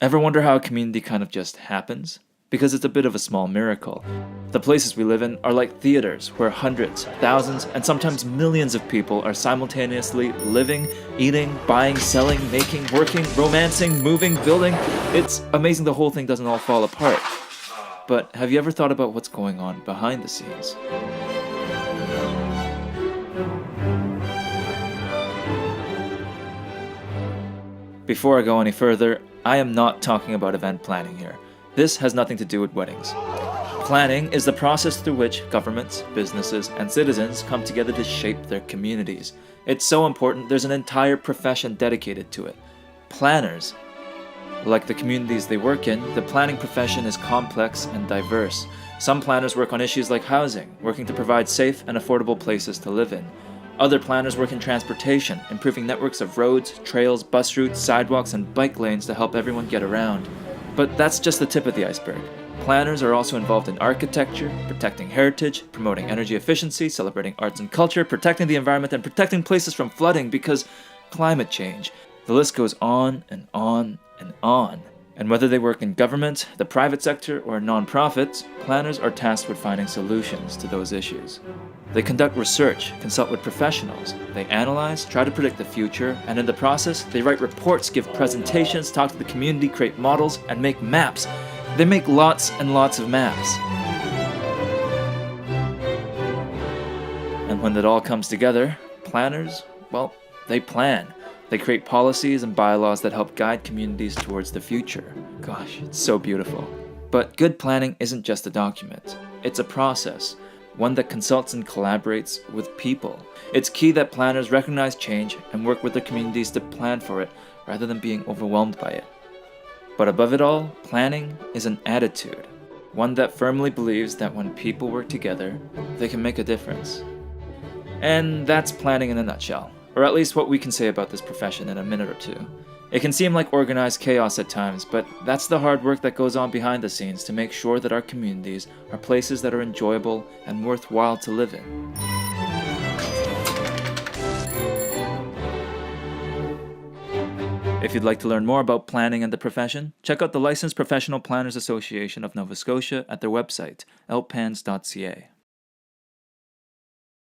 Ever wonder how a community kind of just happens? Because it's a bit of a small miracle. The places we live in are like theaters where hundreds, thousands, and sometimes millions of people are simultaneously living, eating, buying, selling, making, working, romancing, moving, building. It's amazing the whole thing doesn't all fall apart. But have you ever thought about what's going on behind the scenes? Before I go any further, I am not talking about event planning here. This has nothing to do with weddings. Planning is the process through which governments, businesses, and citizens come together to shape their communities. It's so important there's an entire profession dedicated to it. Planners. Like the communities they work in, the planning profession is complex and diverse. Some planners work on issues like housing, working to provide safe and affordable places to live in. Other planners work in transportation, improving networks of roads, trails, bus routes, sidewalks, and bike lanes to help everyone get around. But that's just the tip of the iceberg. Planners are also involved in architecture, protecting heritage, promoting energy efficiency, celebrating arts and culture, protecting the environment, and protecting places from flooding because climate change. The list goes on and on and on. And whether they work in government, the private sector, or non-profits, planners are tasked with finding solutions to those issues. They conduct research, consult with professionals, they analyze, try to predict the future, and in the process, they write reports, give presentations, talk to the community, create models, and make maps. They make lots and lots of maps. And when it all comes together, planners, well, they plan. They create policies and bylaws that help guide communities towards the future. Gosh, it's so beautiful. But good planning isn't just a document. It's a process, one that consults and collaborates with people. It's key that planners recognize change and work with their communities to plan for it rather than being overwhelmed by it. But above it all, planning is an attitude, one that firmly believes that when people work together, they can make a difference. And that's planning in a nutshell. Or at least what we can say about this profession in a minute or two. It can seem like organized chaos at times, but that's the hard work that goes on behind the scenes to make sure that our communities are places that are enjoyable and worthwhile to live in. If you'd like to learn more about planning and the profession, check out the Licensed Professional Planners Association of Nova Scotia at their website, LPPANS.ca.